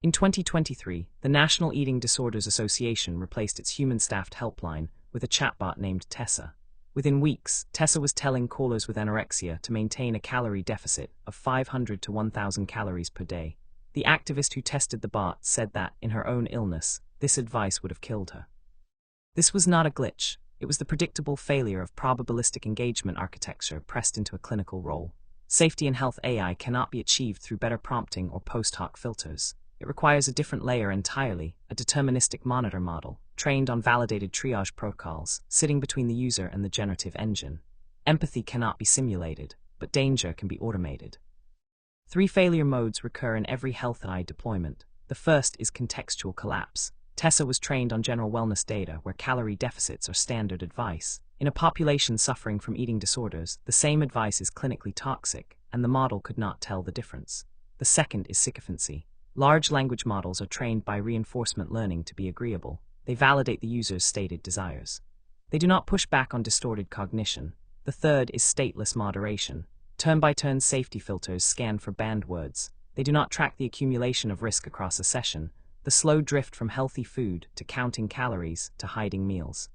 In 2023, the National Eating Disorders Association replaced its human-staffed helpline with a chatbot named Tessa. Within weeks, Tessa was telling callers with anorexia to maintain a calorie deficit of 500 to 1,000 calories per day. The activist who tested the bot said that, in her own illness, this advice would have killed her. This was not a glitch. It was the predictable failure of probabilistic engagement architecture pressed into a clinical role. Safety and health AI cannot be achieved through better prompting or post-hoc filters. It requires a different layer entirely, a deterministic monitor model, trained on validated triage protocols, sitting between the user and the generative engine. Empathy cannot be simulated, but danger can be automated. 3 failure modes recur in every health AI deployment. The first is contextual collapse. Tessa was trained on general wellness data where calorie deficits are standard advice. In a population suffering from eating disorders, the same advice is clinically toxic, and the model could not tell the difference. The second is sycophancy. Large language models are trained by reinforcement learning to be agreeable. They validate the user's stated desires. They do not push back on distorted cognition. The third is stateless moderation. Turn-by-turn safety filters scan for banned words. They do not track the accumulation of risk across a session, the slow drift from healthy food to counting calories to hiding meals.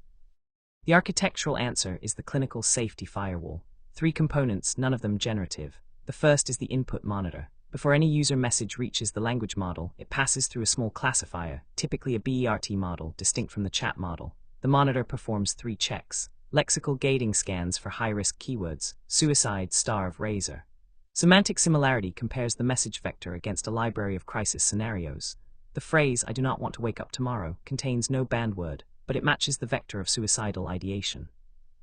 The architectural answer is the Clinical Safety Firewall. 3 components, none of them generative. The first is the input monitor. Before any user message reaches the language model, it passes through a small classifier, typically a BERT model, distinct from the chat model. The monitor performs 3 checks. Lexical gating scans for high-risk keywords, suicide, starve, razor. Semantic similarity compares the message vector against a library of crisis scenarios. The phrase, "I do not want to wake up tomorrow," contains no banned word, but it matches the vector of suicidal ideation.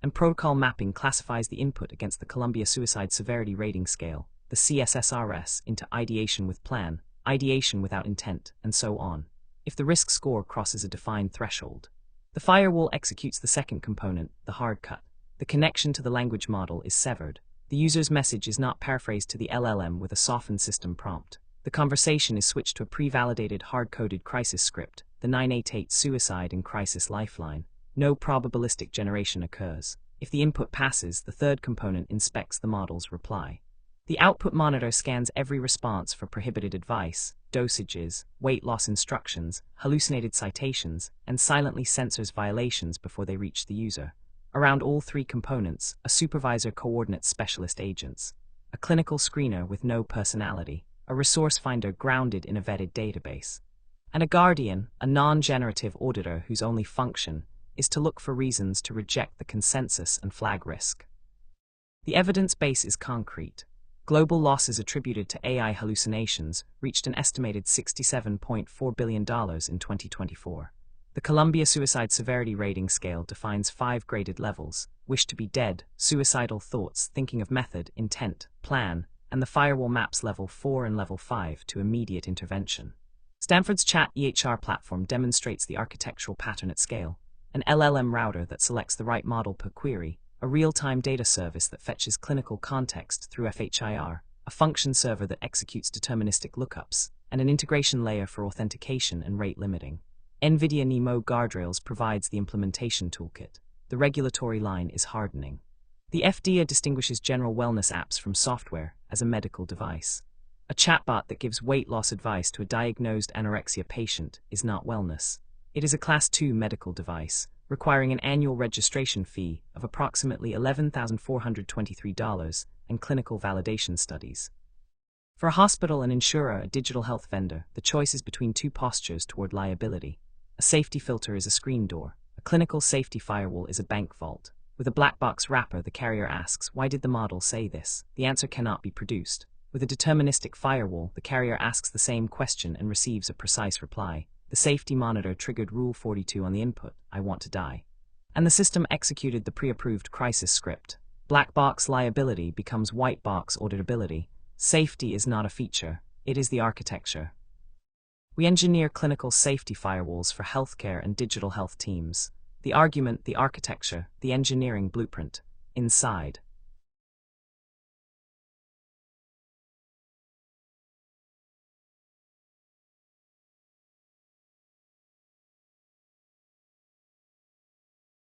And protocol mapping classifies the input against the Columbia Suicide Severity Rating Scale, the C-SSRS, into ideation with plan, ideation without intent, and so on, if the risk score crosses a defined threshold. The firewall executes the second component, the hard cut. The connection to the language model is severed. The user's message is not paraphrased to the LLM with a softened system prompt. The conversation is switched to a pre-validated hard-coded crisis script, the 988 suicide and crisis lifeline. No probabilistic generation occurs. If the input passes, the third component inspects the model's reply. The output monitor scans every response for prohibited advice, dosages, weight loss instructions, hallucinated citations, and silently censors violations before they reach the user. Around all 3 components, a supervisor coordinates specialist agents, a clinical screener with no personality, a resource finder grounded in a vetted database, and a guardian, a non-generative auditor whose only function is to look for reasons to reject the consensus and flag risk. The evidence base is concrete. Global losses attributed to AI hallucinations reached an estimated $67.4 billion in 2024. The Columbia Suicide Severity Rating Scale defines 5 graded levels: wish to be dead, suicidal thoughts, thinking of method, intent, plan, and the firewall maps level 4 and level 5 to immediate intervention. Stanford's Chat EHR platform demonstrates the architectural pattern at scale: an LLM router that selects the right model per query, a real-time data service that fetches clinical context through FHIR, a function server that executes deterministic lookups, and an integration layer for authentication and rate limiting. NVIDIA NeMo Guardrails provides the implementation toolkit. The regulatory line is hardening. The FDA distinguishes general wellness apps from software as a medical device. A chatbot that gives weight loss advice to a diagnosed anorexia patient is not wellness. It is a Class 2 medical device, requiring an annual registration fee of approximately $11,423 and clinical validation studies. For a hospital, an insurer, a digital health vendor, the choice is between 2 postures toward liability. A safety filter is a screen door. A clinical safety firewall is a bank vault. With a black box wrapper, the carrier asks, "Why did the model say this?" The answer cannot be produced. With a deterministic firewall, the carrier asks the same question and receives a precise reply. The safety monitor triggered Rule 42 on the input, "I want to die." And the system executed the pre-approved crisis script. Black box liability becomes white box auditability. Safety is not a feature, it is the architecture. We engineer clinical safety firewalls for healthcare and digital health teams. The argument, the architecture, the engineering blueprint. Inside,